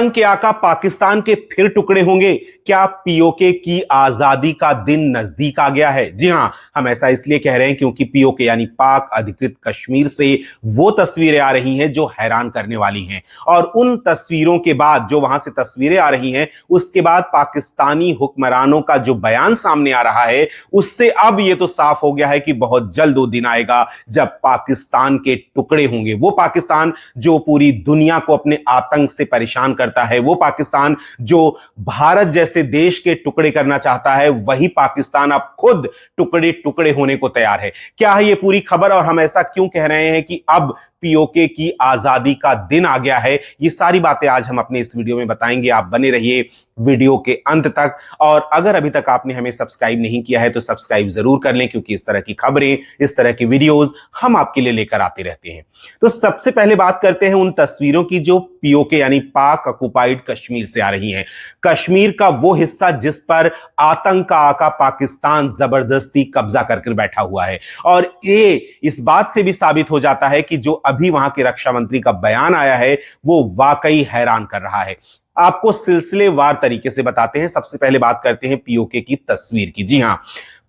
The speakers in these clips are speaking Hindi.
आतंक के आका पाकिस्तान के फिर टुकड़े होंगे। क्या पीओके की आजादी का दिन नजदीक आ गया है? जी हां, हम ऐसा इसलिए कह रहे हैं क्योंकि पीओके यानी पाक अधिकृत कश्मीर से वो तस्वीरें आ रही हैं जो हैरान करने वाली हैं। और उन तस्वीरों के बाद, जो वहां से तस्वीरें आ रही हैं, उसके बाद पाकिस्तानी हुक्मरानों का जो बयान सामने आ रहा है, उससे अब यह तो साफ हो गया है कि बहुत जल्द वो दिन आएगा जब पाकिस्तान के टुकड़े होंगे। वो पाकिस्तान जो पूरी दुनिया को अपने आतंक से परेशान करता है, वो पाकिस्तान जो भारत जैसे देश के टुकड़े करना चाहता है, वही पाकिस्तान अब खुद टुकड़े टुकड़े होने को तैयार है। क्या है ये पूरी खबर और हम ऐसा क्यों कह रहे हैं कि अब पीओके की आजादी का दिन आ गया है? ये सारी बातें आज हम अपने इस वीडियो में बताएंगे। आप बने रहिए वीडियो के अंत तक। और अगर अभी तक आपने हमें सब्सक्राइब नहीं किया है तो सब्सक्राइब जरूर कर लें, क्योंकि इस तरह की खबरें, इस तरह की वीडियोस हम आपके लिए लेकर आते रहते हैं। तो सबसे पहले बात करते हैं उन तस्वीरों की जो पीओके यानी पाक ऑक्युपाइड कश्मीर से आ रही हैं। कश्मीर का वो हिस्सा जिस पर आतंक का आका पाकिस्तान जबरदस्ती कब्जा करके बैठा हुआ है। और ये इस बात से भी साबित हो जाता है कि जो अभी वहां के रक्षा मंत्री का बयान आया है वो वाकई हैरान कर रहा है। आपको सिलसिलेवार तरीके से बताते हैं। सबसे पहले बात करते हैं पीओके की तस्वीर की। जी हां,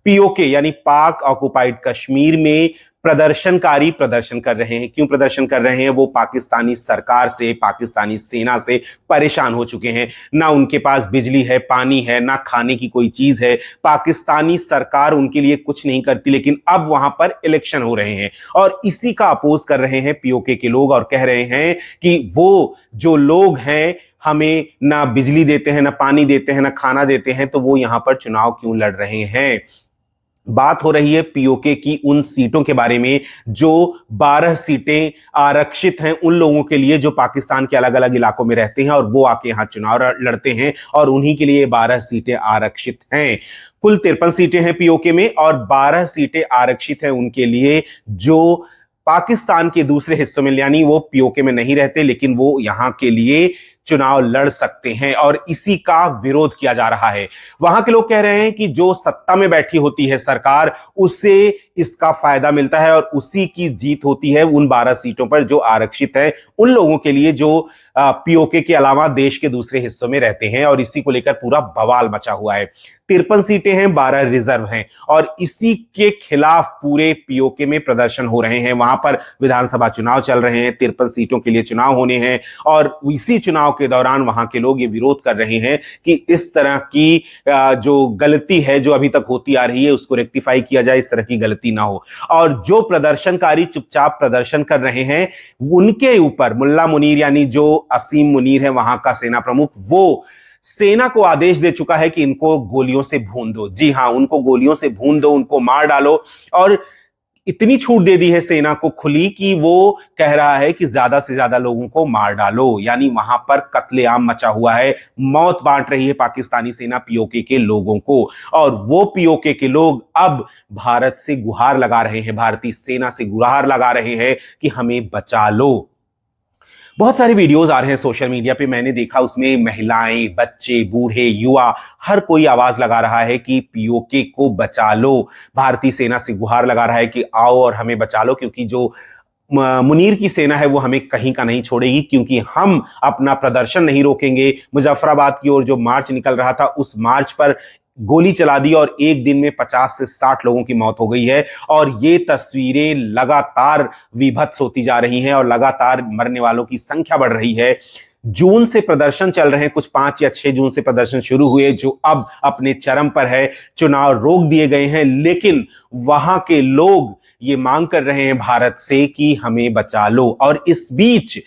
पीओके यानी पाक ऑक्युपाइड कश्मीर में प्रदर्शनकारी प्रदर्शन कर रहे हैं। क्यों प्रदर्शन कर रहे हैं? वो पाकिस्तानी सरकार से, पाकिस्तानी सेना से परेशान हो चुके हैं। ना उनके पास बिजली है, पानी है, ना खाने की कोई चीज है। पाकिस्तानी सरकार उनके लिए कुछ नहीं करती, लेकिन अब वहां पर इलेक्शन हो रहे हैं और इसी का अपोज कर रहे हैं पीओके के लोग और कह रहे हैं कि वो जो लोग हैं हमें ना बिजली देते हैं, ना पानी देते हैं, ना खाना देते हैं, तो वो यहां पर चुनाव क्यों लड़ रहे हैं? बात हो रही है पीओके की उन सीटों के बारे में जो 12 सीटें आरक्षित हैं उन लोगों के लिए जो पाकिस्तान के अलग अलग इलाकों में रहते हैं और वो आके यहां चुनाव लड़ते हैं, और उन्हीं के लिए 12 सीटें आरक्षित हैं। कुल 53 सीटें हैं पीओके में और 12 सीटें आरक्षित हैं उनके लिए जो पाकिस्तान के दूसरे हिस्सों में, यानी वो पीओके में नहीं रहते लेकिन वो यहां के लिए चुनाव लड़ सकते हैं, और इसी का विरोध किया जा रहा है। वहां के लोग कह रहे हैं कि जो सत्ता में बैठी होती है सरकार, उसे इसका फायदा मिलता है और उसी की जीत होती है उन 12 सीटों पर जो आरक्षित है उन लोगों के लिए जो पीओके के अलावा देश के दूसरे हिस्सों में रहते हैं, और इसी को लेकर पूरा बवाल मचा हुआ है। 53 सीटें हैं, 12 रिजर्व हैं, और इसी के खिलाफ पूरे पीओके में प्रदर्शन हो रहे हैं। वहां पर विधानसभा चुनाव चल रहे हैं, 53 सीटों के लिए चुनाव होने हैं, और इसी चुनाव के दौरान वहां के लोग ये विरोध कर रहे हैं कि इस तरह की जो गलती है जो अभी तक होती आ रही है उसको रेक्टिफाई किया जाए, इस तरह की गलती ना हो। और जो प्रदर्शनकारी चुपचाप प्रदर्शन कर रहे हैं उनके ऊपर मुल्ला मुनीर यानी जो असीम मुनीर है वहां का सेना प्रमुख, वो सेना को आदेश दे चुका है कि इनको गोलियों से भून दो। जी हां, उनको गोलियों से भून दो, उनको मार डालो। और इतनी छूट दे दी है सेना को खुली कि वो कह रहा है कि ज्यादा से ज्यादा लोगों को मार डालो, यानी वहां पर कत्लेआम मचा हुआ है। मौत बांट रही है पाकिस्तानी सेना पीओके के लोगों को, और वो पीओके के लोग अब भारत से गुहार लगा रहे हैं, भारतीय सेना से गुहार लगा रहे हैं कि हमें बचा लो। बहुत सारे वीडियोस आ रहे हैं सोशल मीडिया पे, मैंने देखा उसमें महिलाएं, बच्चे, बूढ़े, युवा, हर कोई आवाज लगा रहा है कि पीओके को बचा लो। भारतीय सेना से गुहार लगा रहा है कि आओ और हमें बचा लो, क्योंकि जो मुनीर की सेना है वो हमें कहीं का नहीं छोड़ेगी, क्योंकि हम अपना प्रदर्शन नहीं रोकेंगे। मुजफ्फराबाद की ओर जो मार्च निकल रहा था उस मार्च पर गोली चला दी और एक दिन में 50 से 60 लोगों की मौत हो गई है, और ये तस्वीरें लगातार विभत्स होती जा रही हैं और लगातार मरने वालों की संख्या बढ़ रही है। जून से प्रदर्शन चल रहे हैं, कुछ 5 या 6 जून से प्रदर्शन शुरू हुए जो अब अपने चरम पर है। चुनाव रोक दिए गए हैं, लेकिन वहां के लोग ये मांग कर रहे हैं भारत से कि हमें बचा लो। और इस बीच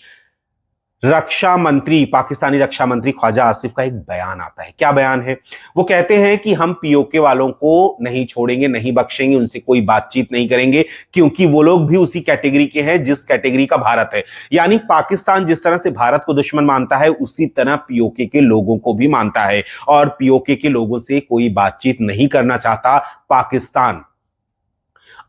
रक्षा मंत्री, पाकिस्तानी रक्षा मंत्री ख्वाजा आसिफ का एक बयान आता है। क्या बयान है? वो कहते हैं कि हम पीओके वालों को नहीं छोड़ेंगे, नहीं बख्शेंगे, उनसे कोई बातचीत नहीं करेंगे, क्योंकि वो लोग भी उसी कैटेगरी के हैं जिस कैटेगरी का भारत है। यानी पाकिस्तान जिस तरह से भारत को दुश्मन मानता है उसी तरह पीओके के लोगों को भी मानता है, और पीओके के लोगों से कोई बातचीत नहीं करना चाहता पाकिस्तान।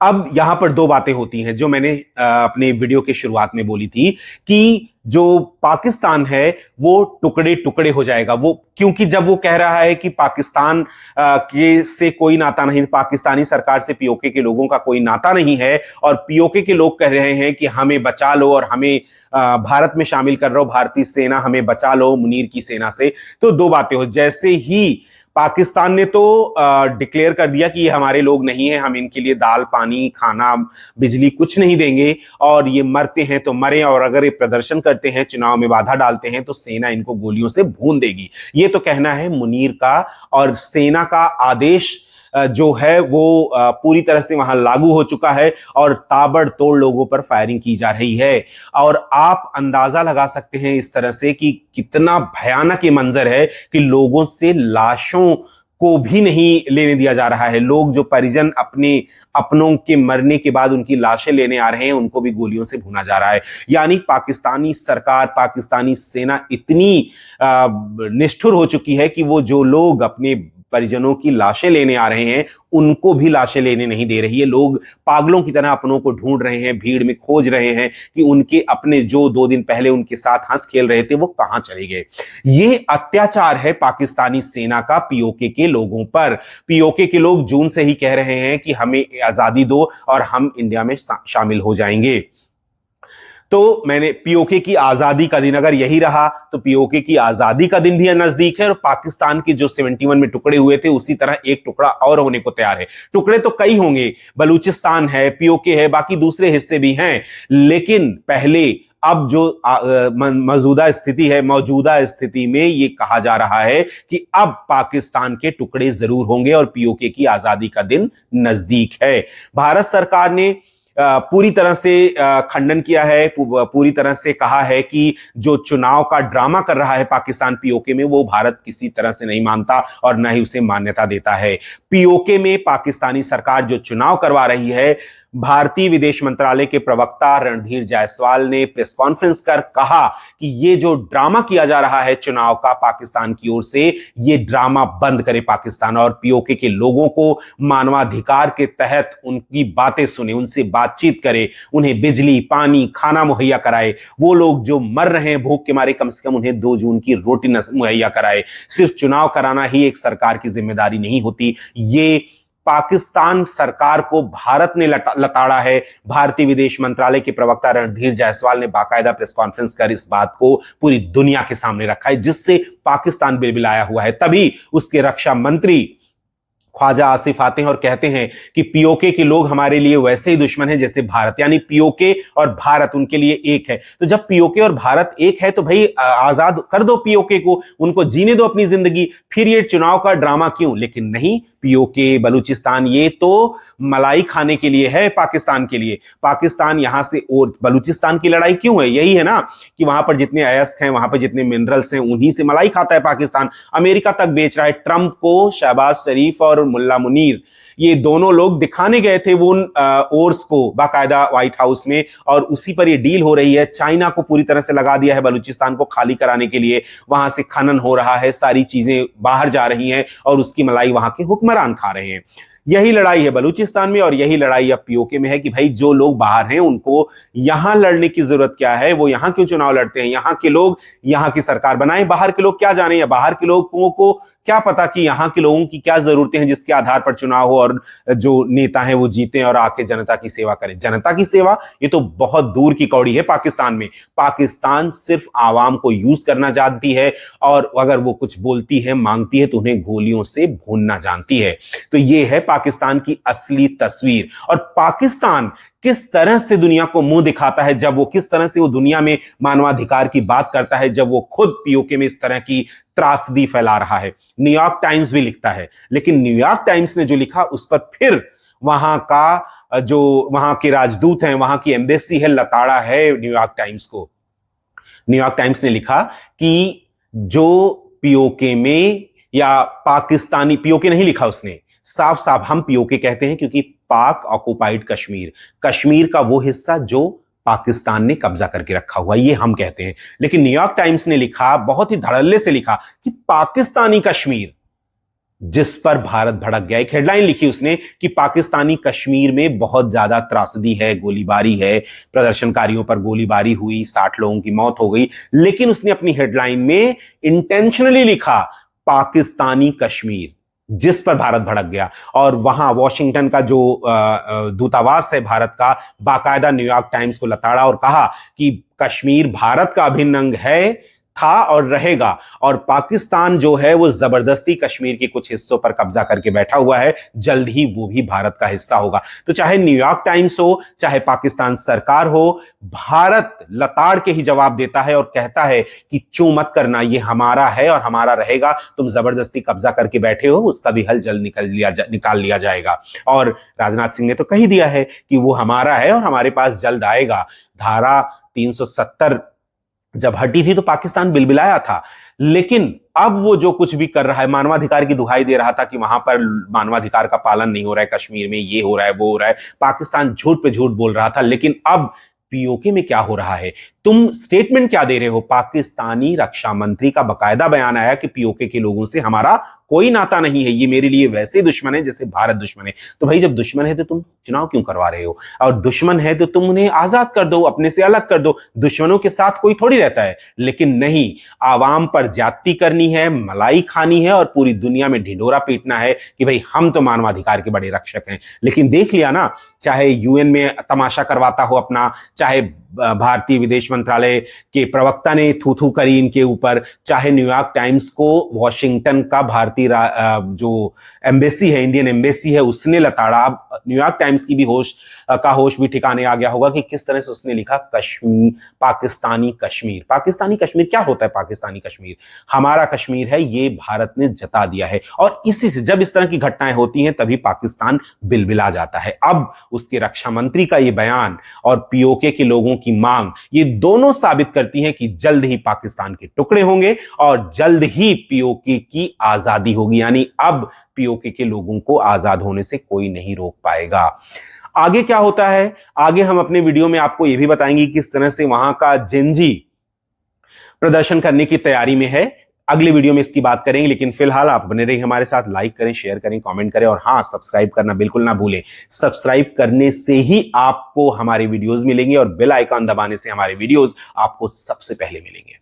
अब यहां पर दो बातें होती हैं जो मैंने अपने वीडियो के शुरुआत में बोली थी कि जो पाकिस्तान है वो टुकड़े टुकड़े हो जाएगा। वो क्योंकि जब वो कह रहा है कि पाकिस्तान के से कोई नाता नहीं, पाकिस्तानी सरकार से पीओके के लोगों का कोई नाता नहीं है, और पीओके के लोग कह रहे हैं कि हमें बचा लो और हमें भारत में शामिल कर रहे हो, भारतीय सेना हमें बचा लो मुनीर की सेना से, तो दो बातें हो। जैसे ही पाकिस्तान ने तो डिक्लेयर कर दिया कि ये हमारे लोग नहीं है, हम इनके लिए दाल पानी खाना बिजली कुछ नहीं देंगे, और ये मरते हैं तो मरे, और अगर ये प्रदर्शन करते हैं चुनाव में बाधा डालते हैं तो सेना इनको गोलियों से भून देगी। ये तो कहना है मुनीर का, और सेना का आदेश जो है वो पूरी तरह से वहां लागू हो चुका है और ताबड़तोड़ लोगों पर फायरिंग की जा रही है। और आप अंदाजा लगा सकते हैं इस तरह से कि कितना भयानक ये मंजर है कि लोगों से लाशों को भी नहीं लेने दिया जा रहा है। लोग जो परिजन अपने अपनों के मरने के बाद उनकी लाशें लेने आ रहे हैं उनको भी गोलियों से भुना जा रहा है। यानी पाकिस्तानी सरकार, पाकिस्तानी सेना इतनी निष्ठुर हो चुकी है कि वो जो लोग अपने परिजनों की लाशें लेने आ रहे हैं उनको भी लाशें लेने नहीं दे रही है। लोग पागलों की तरह अपनों को ढूंढ रहे हैं, भीड़ में खोज रहे हैं कि उनके अपने जो 2 दिन पहले उनके साथ हंस खेल रहे थे वो कहां चले गए। ये अत्याचार है पाकिस्तानी सेना का पीओके के लोगों पर। पीओके के लोग जून से ही कह रहे हैं कि हमें आजादी दो और हम इंडिया में शामिल हो जाएंगे। तो मैंने पीओके की आजादी का दिन अगर यही रहा तो पीओके की आजादी का दिन भी नजदीक है, और पाकिस्तान के जो 71 में टुकड़े हुए थे उसी तरह एक टुकड़ा और होने को तैयार है। टुकड़े तो कई होंगे, बलूचिस्तान है, पीओके है, बाकी दूसरे हिस्से भी हैं, लेकिन पहले अब जो मौजूदा स्थिति में ये कहा जा रहा है कि अब पाकिस्तान के टुकड़े जरूर होंगे और पीओके की आजादी का दिन नजदीक है। भारत सरकार ने पूरी तरह से खंडन किया है, पूरी तरह से कहा है कि जो चुनाव का ड्रामा कर रहा है पाकिस्तान पीओके में वो भारत किसी तरह से नहीं मानता और न ही उसे मान्यता देता है। पीओके में पाकिस्तानी सरकार जो चुनाव करवा रही है, भारतीय विदेश मंत्रालय के प्रवक्ता रणधीर जायसवाल ने प्रेस कॉन्फ्रेंस कर कहा कि ये जो ड्रामा किया जा रहा है चुनाव का पाकिस्तान की ओर से, ये ड्रामा बंद करे पाकिस्तान, और पीओके के लोगों को मानवाधिकार के तहत उनकी बातें सुने, उनसे बातचीत करे, उन्हें बिजली पानी खाना मुहैया कराए। वो लोग जो मर रहे हैं भूख के मारे, कम से कम उन्हें 2 जून की रोटी मुहैया कराए। सिर्फ चुनाव कराना ही एक सरकार की जिम्मेदारी नहीं होती। ये पाकिस्तान सरकार को भारत ने लताड़ा है। भारतीय विदेश मंत्रालय के प्रवक्ता रणधीर जायसवाल ने बाकायदा प्रेस कॉन्फ्रेंस कर इस बात को पूरी दुनिया के सामने रखा है, जिससे पाकिस्तान बिलबिलाया हुआ है। तभी उसके रक्षा मंत्री ख्वाजा आसिफ आते हैं और कहते हैं कि पीओके के लोग हमारे लिए वैसे ही दुश्मन हैं जैसे भारत, यानी पीओके और भारत उनके लिए एक है। तो जब पीओके और भारत एक है तो भाई आजाद कर दो पीओके को, उनको जीने दो अपनी जिंदगी, फिर ये चुनाव का ड्रामा क्यों? लेकिन नहीं, पीओके बलूचिस्तान ये तो मलाई खाने के लिए है पाकिस्तान के लिए। पाकिस्तान यहां से, और बलूचिस्तान की लड़ाई क्यों है? यही है ना कि वहां पर जितने अयस्क हैं, वहां पर जितने मिनरल्स हैं, उन्हीं से मलाई खाता है पाकिस्तान। अमेरिका तक बेच रहा है। ट्रंप को शहबाज शरीफ और मुल्ला मुनीर, ये दोनों लोग दिखाने गए थे वो ओर्स को बाकायदा व्हाइट हाउस में, और उसी पर ये डील हो रही है। चाइना को पूरी तरह से लगा दिया है बलूचिस्तान को खाली कराने के लिए। वहां से खनन हो रहा है, सारी चीजें बाहर जा रही हैं और उसकी मलाई वहां के हुक्मरान खा रहे हैं। यही लड़ाई है बलूचिस्तान में और यही लड़ाई अब पीओके में है कि भाई जो लोग बाहर हैं उनको यहां लड़ने की जरूरत क्या है? वो यहां क्यों चुनाव लड़ते हैं? यहां के लोग यहां की सरकार बनाएं, बाहर के लोग क्या जाने, या बाहर के लोगों को क्या पता कि यहां के लोगों की क्या जरूरतें हैं जिसके आधार पर चुनाव हो और जो नेता हैं वो जीते और आके जनता की सेवा करें। जनता की सेवा ये तो बहुत दूर की कौड़ी है पाकिस्तान में। पाकिस्तान सिर्फ आवाम को यूज करना जानती है, और अगर वो कुछ बोलती है मांगती है तो उन्हें गोलियों से भूनना जानती है। तो ये है पाकिस्तान की असली तस्वीर। और पाकिस्तान किस तरह से दुनिया को मुंह दिखाता है, जब वो किस तरह से वो दुनिया में मानवाधिकार की बात करता है, जब वो खुद पीओके में इस तरह की त्रासदी फैला रहा है। न्यूयॉर्क टाइम्स भी लिखता है, लेकिन न्यूयॉर्क टाइम्स ने जो लिखा उस पर फिर वहां का जो वहां के राजदूत हैं, वहां की एम्बेसी है, लताड़ा है न्यूयॉर्क टाइम्स को। न्यूयॉर्क टाइम्स ने लिखा कि जो पीओके में, या पाकिस्तानी, पीओके नहीं लिखा उसने, साफ साफ हम पीओके कहते हैं क्योंकि पाक ऑक्युपाइड कश्मीर, कश्मीर का वो हिस्सा जो पाकिस्तान ने कब्जा करके रखा हुआ, ये हम कहते हैं। लेकिन न्यूयॉर्क टाइम्स ने लिखा, बहुत ही धड़ल्ले से लिखा कि पाकिस्तानी कश्मीर, जिस पर भारत भड़क गया। एक हेडलाइन लिखी उसने कि पाकिस्तानी कश्मीर में बहुत ज्यादा त्रासदी है, गोलीबारी है, प्रदर्शनकारियों पर गोलीबारी हुई, 60 लोगों की मौत हो गई। लेकिन उसने अपनी हेडलाइन में इंटेंशनली लिखा पाकिस्तानी कश्मीर, जिस पर भारत भड़क गया। और वहां वॉशिंगटन का जो दूतावास है भारत का, बाकायदा न्यूयॉर्क टाइम्स को लताड़ा और कहा कि कश्मीर भारत का अभिन्न अंग है, था और रहेगा, और पाकिस्तान जो है वो जबरदस्ती कश्मीर के कुछ हिस्सों पर कब्जा करके बैठा हुआ है, जल्द ही वो भी भारत का हिस्सा होगा। तो चाहे न्यूयॉर्क टाइम्स हो, चाहे पाकिस्तान सरकार हो, भारत लताड़ के ही जवाब देता है और कहता है कि चूं मत करना, ये हमारा है और हमारा रहेगा, तुम जबरदस्ती कब्जा करके बैठे हो, उसका भी हल जल्द निकाल लिया जाएगा। और राजनाथ सिंह ने तो कही दिया है कि वो हमारा है और हमारे पास जल्द आएगा। धारा 370 जब हटी थी तो पाकिस्तान बिलबिलाया था, लेकिन अब वो जो कुछ भी कर रहा है, मानवाधिकार की दुहाई दे रहा था कि वहां पर मानवाधिकार का पालन नहीं हो रहा है, कश्मीर में ये हो रहा है, वो हो रहा है, पाकिस्तान झूठ पे झूठ बोल रहा था। लेकिन अब पीओके में क्या हो रहा है, तुम स्टेटमेंट क्या दे रहे हो? पाकिस्तानी रक्षा मंत्री का बकायदा बयान आया कि पीओके के लोगों से हमारा कोई नाता नहीं है, ये मेरे लिए वैसे दुश्मन है जैसे भारत दुश्मन है। तो भाई जब दुश्मन है तो तुम चुनाव क्यों करवा रहे हो? और दुश्मन है तो तुम उन्हें आजाद कर दो, अपने से अलग कर दो। दुश्मनों के साथ कोई थोड़ी रहता है। लेकिन नहीं, आवाम पर ज्यादती करनी है, मलाई खानी है और पूरी दुनिया में ढिंढोरा पीटना है कि भाई हम तो मानवाधिकार के बड़े रक्षक हैं। लेकिन देख लिया ना, चाहे यूएन में तमाशा करवाता हो अपना, चाहे भारतीय विदेश मंत्रालय के प्रवक्ता ने थू थू करी इनके ऊपर, चाहे न्यूयॉर्क टाइम्स को वॉशिंगटन का भारतीय जो एम्बेसी है, इंडियन एम्बेसी है, उसने लताड़ा। न्यूयॉर्क टाइम्स की भी होश भी ठिकाने आ गया होगा कि किस तरह से उसने लिखा कश्मीर, पाकिस्तानी कश्मीर। पाकिस्तानी कश्मीर क्या होता है? पाकिस्तानी कश्मीर हमारा कश्मीर है, ये भारत ने जता दिया है। और इसी से जब इस तरह की घटनाएं होती हैं तभी पाकिस्तान बिलबिला जाता है। अब उसके रक्षा मंत्री का ये बयान और पीओके के लोगों की मांग, ये दोनों साबित करती हैं कि जल्द ही पाकिस्तान के टुकड़े होंगे और जल्द ही पीओके की आजादी होगी। यानी अब पीओके के लोगों को आजाद होने से कोई नहीं रोक पाएगा। आगे क्या होता है, आगे हम अपने वीडियो में आपको यह भी बताएंगे किस तरह से वहां का जेनजी प्रदर्शन करने की तैयारी में है। अगले वीडियो में इसकी बात करेंगे, लेकिन फिलहाल आप बने रहिए हमारे साथ। लाइक करें, शेयर करें, कमेंट करें और हां, सब्सक्राइब करना बिल्कुल ना भूलें। सब्सक्राइब करने से ही आपको हमारे वीडियोस मिलेंगे और बेल आइकन दबाने से हमारे वीडियोस आपको सबसे पहले मिलेंगे।